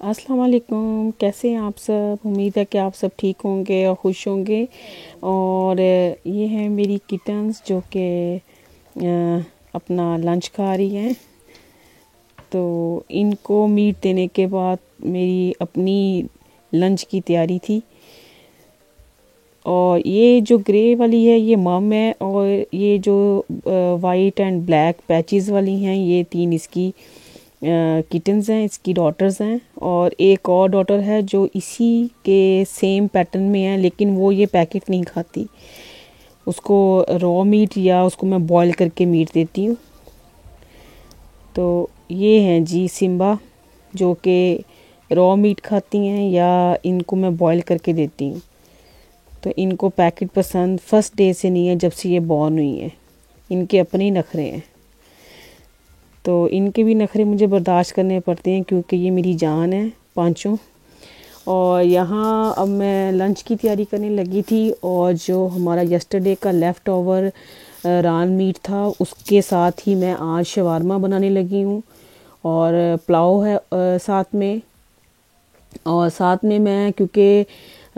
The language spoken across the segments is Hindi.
अस्सलाम वालेकुम, कैसे हैं आप सब। उम्मीद है कि आप सब ठीक होंगे और खुश होंगे। और ये हैं मेरी किटन्स जो कि अपना लंच खा रही हैं। तो इनको मीट देने के बाद मेरी अपनी लंच की तैयारी थी। और ये जो ग्रे वाली है ये मम है, और ये जो वाइट एंड ब्लैक पैचेस वाली हैं ये 3 इसकी किटन्स हैं, इसकी डॉटर्स हैं। और एक और डॉटर है जो इसी के सेम पैटर्न में है, लेकिन वो ये पैकेट नहीं खाती। उसको रॉ मीट या उसको मैं बॉईल करके मीट देती हूँ। तो ये हैं जी सिम्बा, जो कि रॉ मीट खाती हैं या इनको मैं बॉईल करके देती हूँ। तो इनको पैकेट पसंद फर्स्ट डे से नहीं है, जब से ये बॉर्न हुई है। इनके अपने ही नखरे हैं, तो इनके भी नखरे मुझे बर्दाश्त करने पड़ते हैं क्योंकि ये मेरी जान है पांचों। और यहाँ अब मैं लंच की तैयारी करने लगी थी, और जो हमारा यस्टरडे का लेफ़्ट ओवर रान मीट था उसके साथ ही मैं आज शवारमा बनाने लगी हूँ। और पुलाव है साथ में। और साथ में मैं, क्योंकि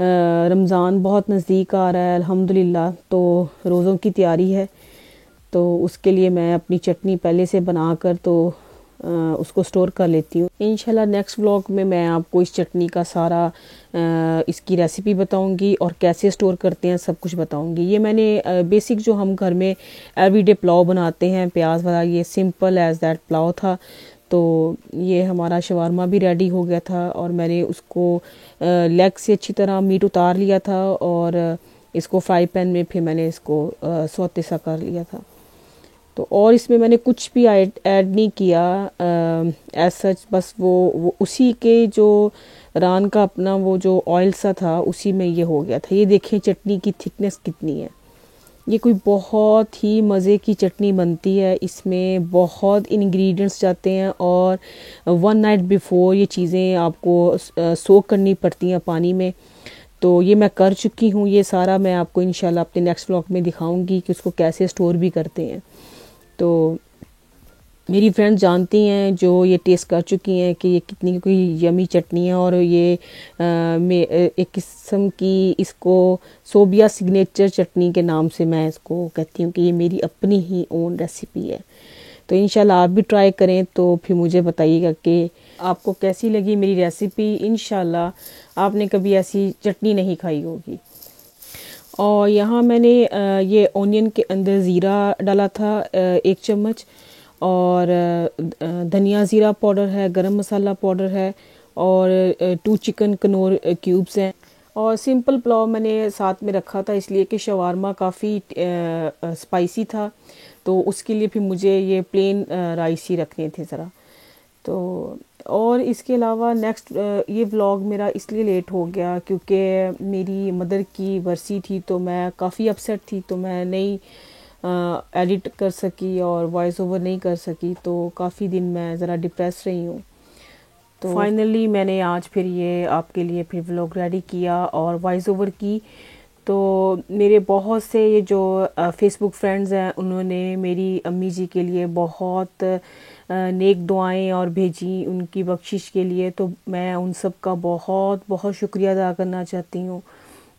रमज़ान बहुत नज़दीक आ रहा है अल्हम्दुलिल्लाह, तो रोज़ों की तैयारी है, तो उसके लिए मैं अपनी चटनी पहले से बनाकर तो उसको स्टोर कर लेती हूँ। इंशाल्लाह नेक्स्ट व्लॉग में मैं आपको इस चटनी का सारा इसकी रेसिपी बताऊंगी और कैसे स्टोर करते हैं सब कुछ बताऊंगी। ये मैंने बेसिक जो हम घर में एवरीडे पुलाव बनाते हैं प्याज वाला, ये सिंपल एज दैट पुलाव था। तो ये हमारा शवारमा भी रेडी हो गया था, और मैंने उसको लेग से अच्छी तरह मीट उतार लिया था, और इसको फ्राई पैन में फिर मैंने इसको सौते सा कर लिया था। तो और इसमें मैंने कुछ भी ऐड नहीं किया एज सच, बस वो उसी के जो रान का अपना वो जो ऑयल सा था उसी में ये हो गया था। ये देखें चटनी की थिकनेस कितनी है। ये कोई बहुत ही मज़े की चटनी बनती है। इसमें बहुत इंग्रेडिएंट्स जाते हैं, और 1 नाइट बिफोर ये चीज़ें आपको सोक करनी पड़ती हैं पानी में। तो ये मैं कर चुकी हूँ। ये सारा मैं आपको इंशाल्लाह अपने नेक्स्ट व्लॉग में दिखाऊंगी कि उसको कैसे स्टोर भी करते हैं। तो मेरी फ्रेंड्स जानती हैं जो ये टेस्ट कर चुकी हैं कि ये कितनी कोई यमी चटनी है। और ये एक किस्म की इसको सोबिया सिग्नेचर चटनी के नाम से मैं इसको कहती हूँ कि ये मेरी अपनी ही ओन रेसिपी है। तो इंशाल्लाह आप भी ट्राई करें तो फिर मुझे बताइएगा कि आपको कैसी लगी मेरी रेसिपी। इंशाल्लाह आपने कभी ऐसी चटनी नहीं खाई होगी। और यहाँ मैंने ये ओनियन के अंदर ज़ीरा डाला था 1 चम्मच, और धनिया ज़ीरा पाउडर है, गरम मसाला पाउडर है, और 2 चिकन कनौर क्यूब्स हैं। और सिंपल पुलाव मैंने साथ में रखा था इसलिए कि शवारमा काफ़ी स्पाइसी था, तो उसके लिए फिर मुझे ये प्लेन राइस ही रखने थे ज़रा। तो और इसके अलावा नेक्स्ट ये व्लॉग मेरा इसलिए लेट हो गया क्योंकि मेरी मदर की बरसी थी, तो मैं काफ़ी अपसेट थी, तो मैं नहीं एडिट कर सकी और वॉइस ओवर नहीं कर सकी। तो काफ़ी दिन मैं ज़रा डिप्रेस रही हूँ। तो फाइनली मैंने आज फिर ये आपके लिए फिर व्लॉग रेडी किया और वॉइस ओवर की। तो मेरे बहुत से ये जो फेसबुक फ्रेंड्स हैं उन्होंने मेरी अम्मी जी के लिए बहुत नेक दुआएं और भेजी उनकी बख्शिश के लिए। तो मैं उन सब का बहुत बहुत शुक्रिया अदा करना चाहती हूँ।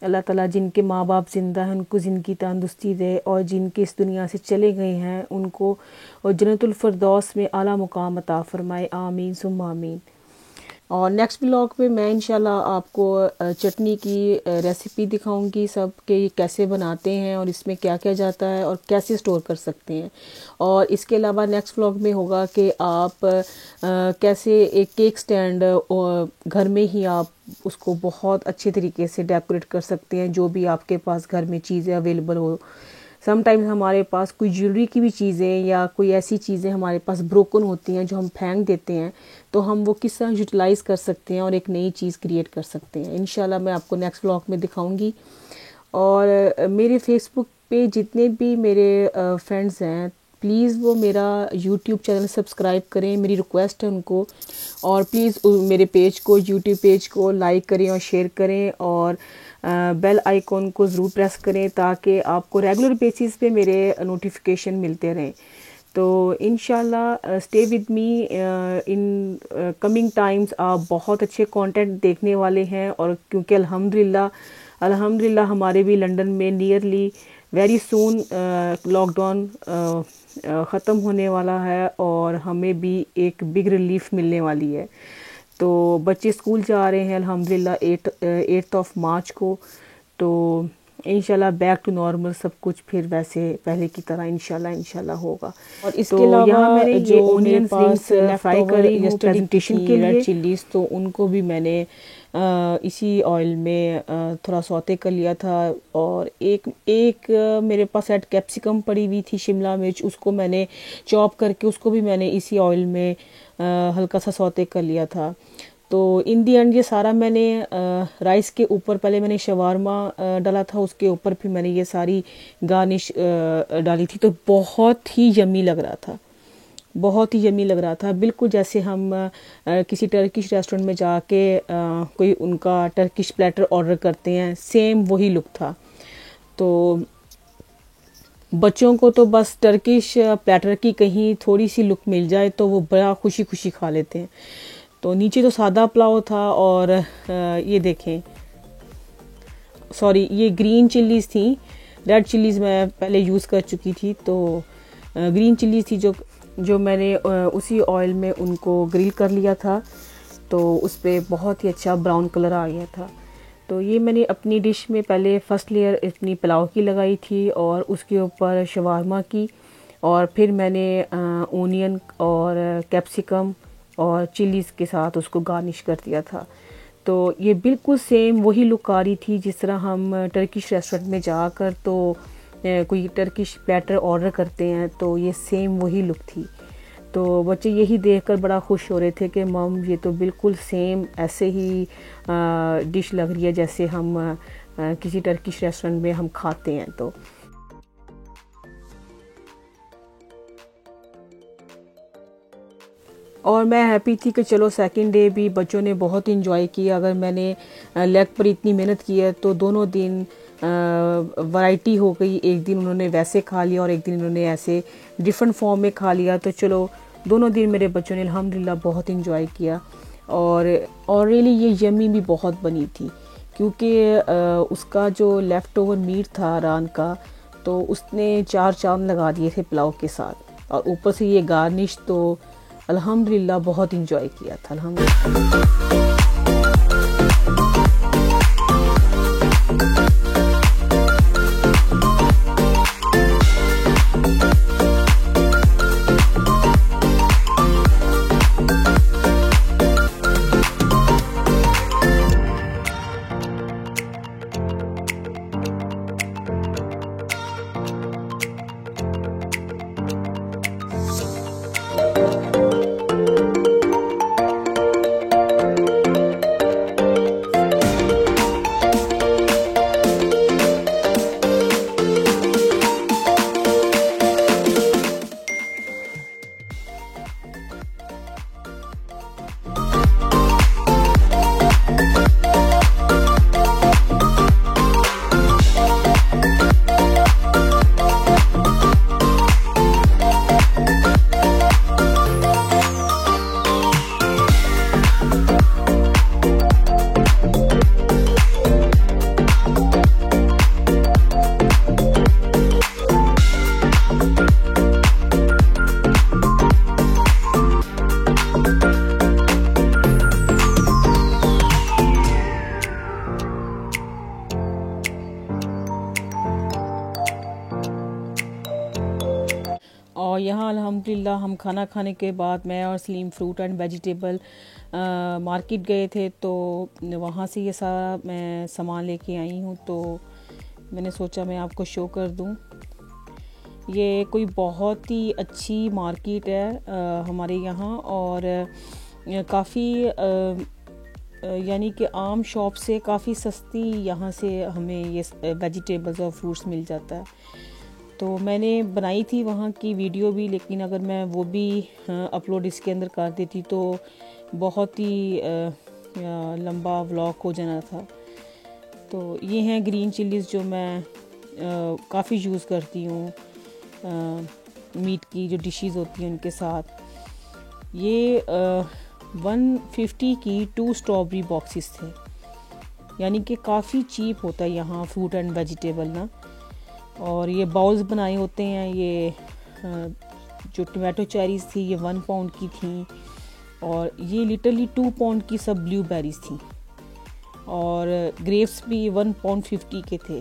अल्लाह ताला जिनके माँ बाप ज़िंदा हैं उनको ज़िंदगी तंदुरुस्ती दे, और जिनके इस दुनिया से चले गए हैं उनको और जन्नतुल फिरदौस में आला मुकाम अता फरमाए। आमीन सुम्मा आमीन। और नेक्स्ट ब्लॉग पे मैं इंशाल्लाह आपको चटनी की रेसिपी दिखाऊंगी सब कि कैसे बनाते हैं और इसमें क्या क्या जाता है और कैसे स्टोर कर सकते हैं। और इसके अलावा नेक्स्ट व्लॉग में होगा कि आप कैसे एक केक स्टैंड घर में ही आप उसको बहुत अच्छे तरीके से डेकोरेट कर सकते हैं, जो भी आपके पास घर में चीज़ें अवेलेबल हो। समटाइम्स हमारे पास कोई ज्वेलरी की भी चीज़ें या कोई ऐसी चीज़ें हमारे पास ब्रोकन होती हैं जो हम फेंक देते हैं, तो हम वो किस तरह यूटिलाइज़ कर सकते हैं और एक नई चीज़ क्रिएट कर सकते हैं। इंशाल्लाह मैं आपको नेक्स्ट व्लॉग में दिखाऊंगी। और मेरे फेसबुक पे जितने भी मेरे फ्रेंड्स हैं प्लीज़ वो मेरा यूट्यूब चैनल सब्सक्राइब करें, मेरी रिक्वेस्ट है उनको। और प्लीज़ मेरे पेज को, यूट्यूब पेज को लाइक करें और शेयर करें, और बेल आइकॉन को ज़रूर प्रेस करें ताकि आपको रेगुलर बेसिस पे मेरे नोटिफिकेशन मिलते रहें। तो इंशाल्लाह stay with me in coming times. आप बहुत अच्छे कंटेंट देखने वाले हैं, और क्योंकि अल्हम्दुलिल्लाह हमारे भी लंदन में नियरली वेरी सून लॉकडाउन ख़त्म होने वाला है, और हमें भी एक बिग रिलीफ मिलने वाली है। तो बच्चे स्कूल जा रहे हैं अल्हम्दुलिल्लाह 8 ऑफ मार्च को। तो इंशाल्लाह बैक टू नॉर्मल सब कुछ फिर वैसे पहले की तरह इंशाल्लाह होगा। और इसके तो अलावा यहाँ मैंने जो ये ओनियन रिंग्स फ्राई कर रही हूँ प्रेजेंटेशन के लिए, रेड चिल्लीज, तो उनको भी मैंने इसी ऑयल में थोड़ा सौते कर लिया था। और एक मेरे पास रेड कैप्सिकम पड़ी हुई थी, शिमला मिर्च, उसको मैंने चॉप करके उसको भी मैंने इसी ऑयल में हल्का सा सौते कर लिया था। तो इन दी एंड ये सारा मैंने राइस के ऊपर पहले मैंने शवारमा डाला था, उसके ऊपर फिर मैंने ये सारी गार्निश डाली थी। तो बहुत ही यम्मी लग रहा था, बहुत ही यम्मी लग रहा था, बिल्कुल जैसे हम किसी टर्किश रेस्टोरेंट में जाके कोई उनका टर्किश प्लेटर ऑर्डर करते हैं, सेम वही लुक था। तो बच्चों को तो बस टर्किश प्लेटर की कहीं थोड़ी सी लुक मिल जाए तो वो बड़ा खुशी खुशी खा लेते हैं। तो नीचे तो सादा पुलाव था, और ये देखें, सॉरी ये ग्रीन चिल्लीज़ थी, रेड चिल्लीज़ मैं पहले यूज़ कर चुकी थी। तो ग्रीन चिल्लीज़ थी जो मैंने उसी ऑयल में उनको ग्रिल कर लिया था, तो उस पर बहुत ही अच्छा ब्राउन कलर आ गया था। तो ये मैंने अपनी डिश में पहले फ़र्स्ट लेयर अपनी पुलाव की लगाई थी, और उसके ऊपर शवारमा की, और फिर मैंने ओनियन और कैप्सिकम और चिलीज़ के साथ उसको गार्निश कर दिया था। तो ये बिल्कुल सेम वही लुक आ रही थी जिस तरह हम टर्किश रेस्टोरेंट में जाकर तो कोई टर्किश प्लेटर ऑर्डर करते हैं, तो ये सेम वही लुक थी। तो बच्चे यही देखकर बड़ा खुश हो रहे थे कि मम ये तो बिल्कुल सेम ऐसे ही डिश लग रही है जैसे हम किसी टर्किश रेस्टोरेंट में हम खाते हैं। तो और मैं हैप्पी थी कि चलो सेकंड डे भी बच्चों ने बहुत इंजॉय किया। अगर मैंने लेग पर इतनी मेहनत की है तो दोनों दिन वैरायटी हो गई, एक दिन उन्होंने वैसे खा लिया और एक दिन उन्होंने ऐसे डिफरेंट फॉर्म में खा लिया। तो चलो दोनों दिन मेरे बच्चों ने अल्हम्दुलिल्लाह बहुत इंजॉय किया, और रियली ये यम्मी भी बहुत बनी थी, क्योंकि उसका जो लेफ़्ट ओवर मीट था रान का, तो उसने 4 चांद लगा दिए थे पुलाव के साथ, और ऊपर से ये गार्निश, तो अल्हम्दुलिल्लाह बहुत इंजॉय किया था अल्हम्दुलिल्लाह। और यहाँ अल्हम्दुलिल्लाह हम खाना खाने के बाद मैं और Salim fruit and vegetable market गए थे, तो वहाँ से ये सारा मैं सामान लेके आई हूँ। तो मैंने सोचा मैं आपको शो कर दूँ। ये कोई बहुत ही अच्छी मार्केट है हमारे यहाँ, और काफ़ी यानी कि आम शॉप से काफ़ी सस्ती यहाँ से हमें ये वेजिटेबल्स और फ्रूट्स मिल जाता है। तो मैंने बनाई थी वहाँ की वीडियो भी, लेकिन अगर मैं वो भी अपलोड इसके अंदर कर देती तो बहुत ही लंबा व्लॉग हो जाना था। तो ये हैं ग्रीन चिलीज़ जो मैं काफ़ी यूज़ करती हूँ मीट की जो डिशेस होती हैं उनके साथ। ये 150 की 2 स्ट्रॉबेरी बॉक्सेस थे, यानी कि काफ़ी चीप होता है यहाँ फ्रूट एंड वेजिटेबल ना। और ये बाउल्स बनाए होते हैं। ये जो टमाटो चेरीज़ थी ये 1 पाउंड की थी, और ये लिटरली 2 पाउंड की सब ब्लूबेरीज थी, और ग्रेप्स भी 1 पाउंड 50 के थे।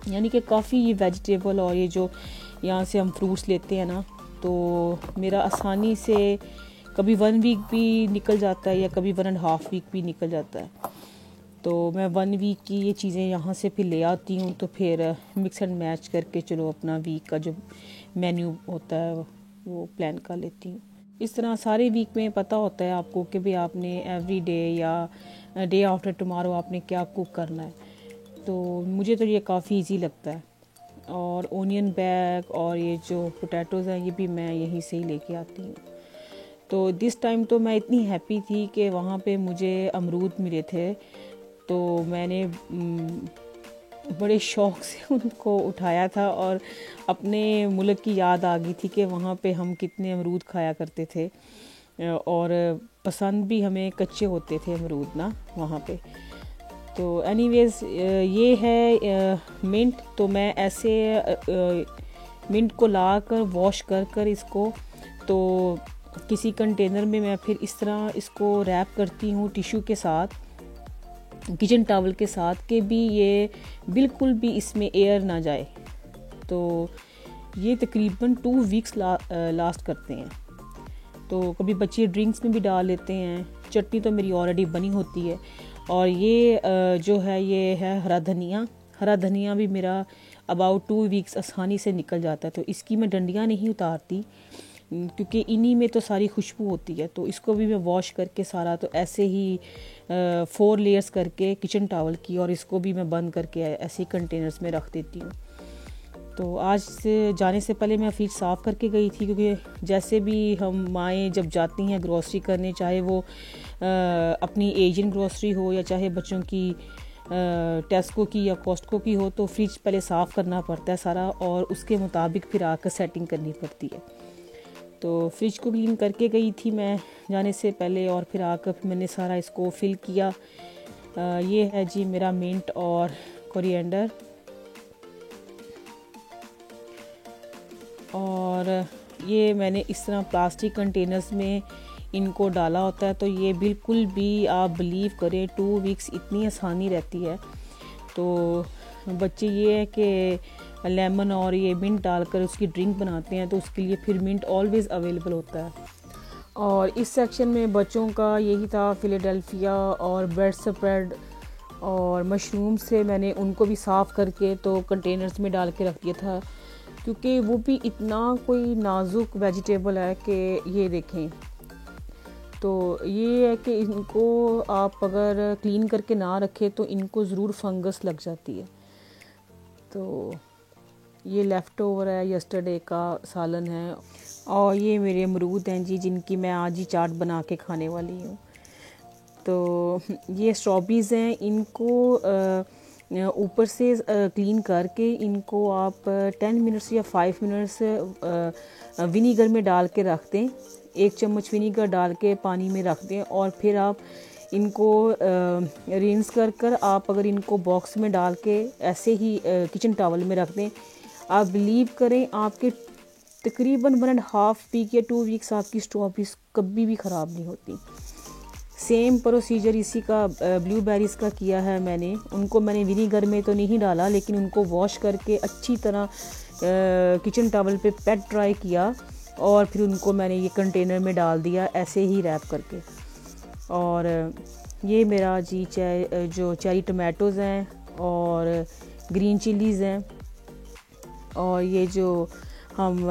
यानी कि काफ़ी ये वेजिटेबल और ये जो यहाँ से हम फ्रूट्स लेते हैं ना, तो मेरा आसानी से कभी 1 वीक भी निकल जाता है या कभी 1.5 वीक भी निकल जाता है। तो मैं 1 वीक की ये चीज़ें यहाँ से फिर ले आती हूँ, तो फिर मिक्स एंड मैच करके चलो अपना वीक का जो मेन्यू होता है वो प्लान कर लेती हूँ। इस तरह सारे वीक में पता होता है आपको कि भाई आपने एवरी डे या डे आफ्टर टुमारो आपने क्या कुक करना है। तो मुझे तो ये काफ़ी इजी लगता है। और ओनियन बैग और ये जो पोटैटोज़ हैं ये भी मैं यहीं से ही लेके आती हूँ। तो दिस टाइम तो मैं इतनी हैप्पी थी कि वहाँ पे मुझे अमरूद मिले थे, तो मैंने बड़े शौक़ से उनको उठाया था और अपने मुल्क की याद आ गई थी कि वहाँ पे हम कितने अमरूद खाया करते थे, और पसंद भी हमें कच्चे होते थे अमरूद ना वहाँ पे। तो एनीवेज़ ये है मिंट। तो मैं ऐसे मिंट को ला कर वॉश कर इसको तो किसी कंटेनर में मैं फिर इस तरह इसको रैप करती हूँ टिश्यू के साथ, किचन टॉवल के साथ, कि भी ये बिल्कुल भी इसमें एयर ना जाए। तो ये तकरीबन 2 वीक्स लास्ट करते हैं। तो कभी बच्चे ड्रिंक्स में भी डाल लेते हैं। चटनी तो मेरी ऑलरेडी बनी होती है। और ये जो है ये है हरा धनिया। हरा धनिया भी मेरा अबाउट 2 वीक्स आसानी से निकल जाता है। तो इसकी मैं डंडियाँ नहीं उतारती क्योंकि इन्हीं में तो सारी खुशबू होती है। तो इसको भी मैं वॉश करके सारा तो ऐसे ही 4 लेयर्स करके किचन टॉवल की, और इसको भी मैं बंद करके ऐसे कंटेनर्स में रख देती हूँ। तो आज से जाने से पहले मैं फ्रिज साफ़ करके गई थी, क्योंकि जैसे भी हम माएँ जब जाती हैं ग्रोसरी करने, चाहे वो अपनी एशियन ग्रोसरी हो या चाहे बच्चों की टेस्को की या कॉस्टको की हो, तो फ्रिज पहले साफ़ करना पड़ता है सारा, और उसके मुताबिक फिर आकर सेटिंग करनी पड़ती है। तो फ्रिज को क्लीन करके गई थी मैं जाने से पहले, और फिर आकर मैंने सारा इसको फिल किया। ये है जी मेरा मिंट और कोरिएंडर, और ये मैंने इस तरह प्लास्टिक कंटेनर्स में इनको डाला होता है। तो ये बिल्कुल भी आप बिलीव करें 2 वीक्स इतनी आसानी रहती है। तो बच्चे ये है कि लेमन और ये मिंट डालकर उसकी ड्रिंक बनाते हैं, तो उसके लिए फिर मिंट ऑलवेज़ अवेलेबल होता है। और इस सेक्शन में बच्चों का यही था, फिलाडेल्फिया और ब्रेड स्प्रेड और मशरूम से मैंने उनको भी साफ़ करके तो कंटेनर्स में डाल के रख दिया था, क्योंकि वो भी इतना कोई नाजुक वेजिटेबल है कि ये देखें। तो ये है कि इनको आप अगर क्लीन करके ना रखें तो इनको ज़रूर फंगस लग जाती है। तो ये लेफ़्ट ओवर है यस्टरडे का सालन है, और ये मेरे अमरूद हैं जी, जिनकी मैं आज ही चाट बना के खाने वाली हूँ। तो ये स्ट्रॉबेरीज़ हैं, इनको ऊपर से क्लीन करके इनको आप 10 मिनट्स या 5 मिनट्स विनीगर में डाल के रख दें। 1 चम्मच विनीगर डाल के पानी में रख दें, और फिर आप इनको रिंस कर आप अगर इनको बॉक्स में डाल के ऐसे ही किचन टॉवल में रख दें, आप बिलीव करें आपके तकरीबन 1.5 वीक या 2 वीक्स आपकी स्ट्रॉबेरीज कभी भी ख़राब नहीं होती। सेम प्रोसीजर इसी का ब्लूबेरीज़ का किया है मैंने। उनको मैंने विनीगर में तो नहीं डाला, लेकिन उनको वॉश करके अच्छी तरह किचन टॉवल पे पैट ड्राई किया, और फिर उनको मैंने ये कंटेनर में डाल दिया ऐसे ही रैप करके। और ये मेरा जी जो चेरी टमाटोज़ हैं और ग्रीन चिलीज़ हैं, और ये जो हम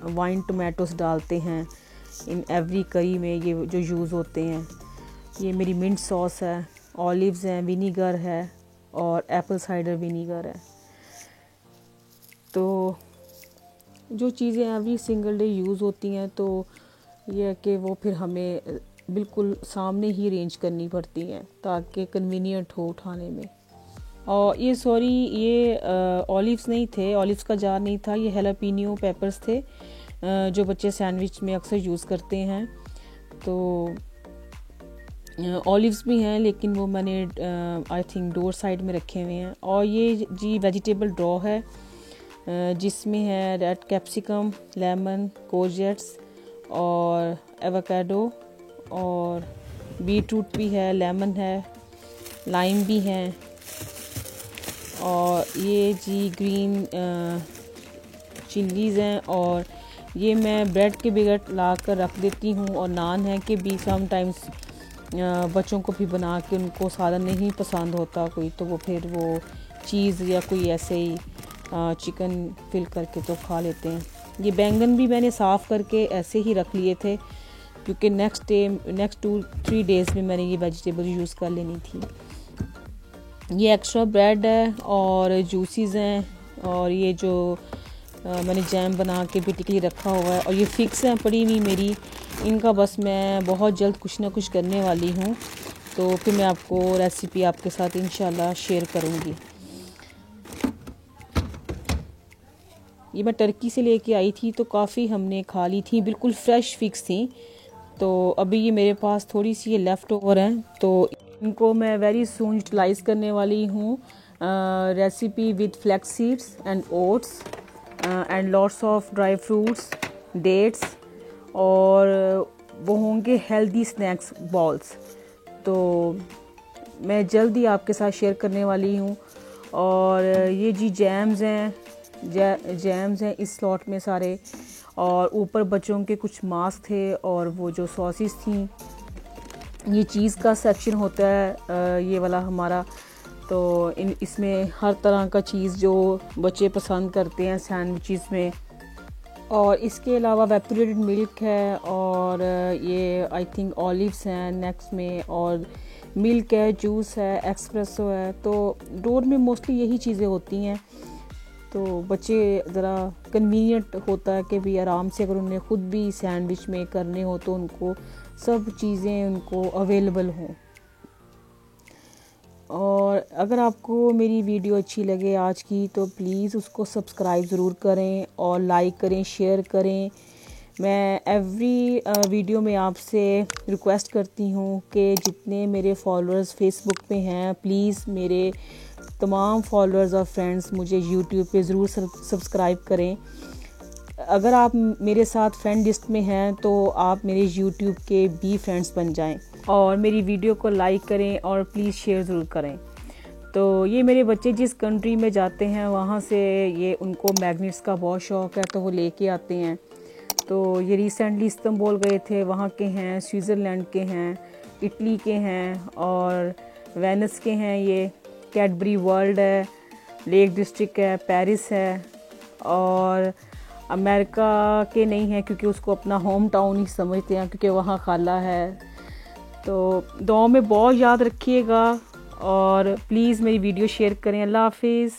वाइन टमाटोज़ डालते हैं इन एवरी करी में, ये जो यूज़ होते हैं। ये मेरी मिंट सॉस है, ऑलिव्स हैं, विनीगर है, और एप्पल साइडर विनीगर है। तो जो चीज़ें एवरी सिंगल डे यूज़ होती हैं, तो ये है कि वो फिर हमें बिल्कुल सामने ही अरेंज करनी पड़ती हैं ताकि कन्वीनियंट हो उठाने में। और ये सॉरी ये ऑलिव्स नहीं थे, ऑलिव्स का जार नहीं था, ये हेलापिनियो पेपर्स थे जो बच्चे सैंडविच में अक्सर यूज़ करते हैं। तो ऑलिव्स भी हैं लेकिन वो मैंने आई थिंक डोर साइड में रखे हुए हैं। और ये जी वेजिटेबल ड्रॉ है जिसमें है रेड कैप्सिकम, लेमन, कोर्जेट्स और एवोकाडो और बीटरूट भी है, लेमन है, लाइम भी है। और ये जी ग्रीन चिल्लीज़ हैं और ये मैं ब्रेड के बिगड़ ला कर रख देती हूँ। और नान है कि भी समटाइम्स बच्चों को भी बना के उनको सादा नहीं पसंद होता कोई, तो वो फिर वो चीज़ या कोई ऐसे ही चिकन फिल करके तो खा लेते हैं। ये बैंगन भी मैंने साफ़ करके ऐसे ही रख लिए थे क्योंकि नेक्स्ट 2-3 डेज़ में मैंने ये वेजिटेबल यूज़ कर लेनी थी। ये एक्स्ट्रा ब्रेड है और जूसीज़ हैं और ये जो मैंने जैम बना के भी टिकली रखा हुआ है। और ये फिक्स हैं पड़ी हुई मेरी, इनका बस मैं बहुत जल्द कुछ ना कुछ करने वाली हूँ, तो फिर मैं आपको रेसिपी आपके साथ इंशाल्लाह शेयर करूँगी। ये मैं टर्की से लेके आई थी तो काफ़ी हमने खा ली थी, बिल्कुल फ्रेश फिक्स थी। तो अभी ये मेरे पास थोड़ी सी ये लेफ़्ट ओवर हैं, तो इनको मैं वेरी सून यूटिलाइज़ करने वाली हूँ। Recipe with flax seeds and oats and lots of dry fruits, dates, और वो होंगे हेल्दी स्नैक्स बॉल्स। तो मैं जल्दी आपके साथ शेयर करने वाली हूँ। और ये जी जैम्स हैं इस स्लॉट में सारे, और ऊपर बच्चों के कुछ मास्क थे और वो जो सॉसेस थी। ये चीज़ का सेक्शन होता है ये वाला हमारा, तो इसमें हर तरह का चीज़ जो बच्चे पसंद करते हैं सैंडविचेस में। और इसके अलावा वेपोरेटेड मिल्क है और ये आई थिंक ऑलिव्स हैं नेक्स्ट में, और मिल्क है, जूस है, एक्सप्रेसो है। तो डोर में मोस्टली यही चीज़ें होती हैं, तो बच्चे ज़रा कन्वीनियंट होता है कि भी आराम से अगर उन्हें ख़ुद भी सैंडविच में करने हो तो उनको सब चीज़ें उनको अवेलेबल हों। और अगर आपको मेरी वीडियो अच्छी लगे आज की तो प्लीज़ उसको सब्सक्राइब ज़रूर करें और लाइक करें, शेयर करें। मैं एवरी वीडियो में आपसे रिक्वेस्ट करती हूँ कि जितने मेरे फॉलोअर्स फेसबुक पे हैं, प्लीज़ मेरे तमाम फॉलोअर्स और फ्रेंड्स मुझे यूट्यूब पे ज़रूर सब्सक्राइब करें। अगर आप मेरे साथ फ्रेंड लिस्ट में हैं तो आप मेरे यूट्यूब के भी फ्रेंड्स बन जाएं और मेरी वीडियो को लाइक करें और प्लीज़ शेयर ज़रूर करें। तो ये मेरे बच्चे जिस कंट्री में जाते हैं वहाँ से ये उनको मैग्नेट्स का बहुत शौक़ है, तो वो लेके आते हैं। तो ये रिसेंटली इस्तांबुल गए थे, वहाँ के हैं, स्विट्ज़रलैंड के हैं, इटली के हैं और वेनिस के हैं। ये कैडबरी वर्ल्ड है, लेक डिस्ट्रिक्ट है, पेरिस है। और अमेरिका के नहीं है क्योंकि उसको अपना होम टाउन ही समझते हैं क्योंकि वहाँ खाला है। तो दुआ में बहुत याद रखिएगा और प्लीज़ मेरी वीडियो शेयर करें। अल्लाह हाफिज़।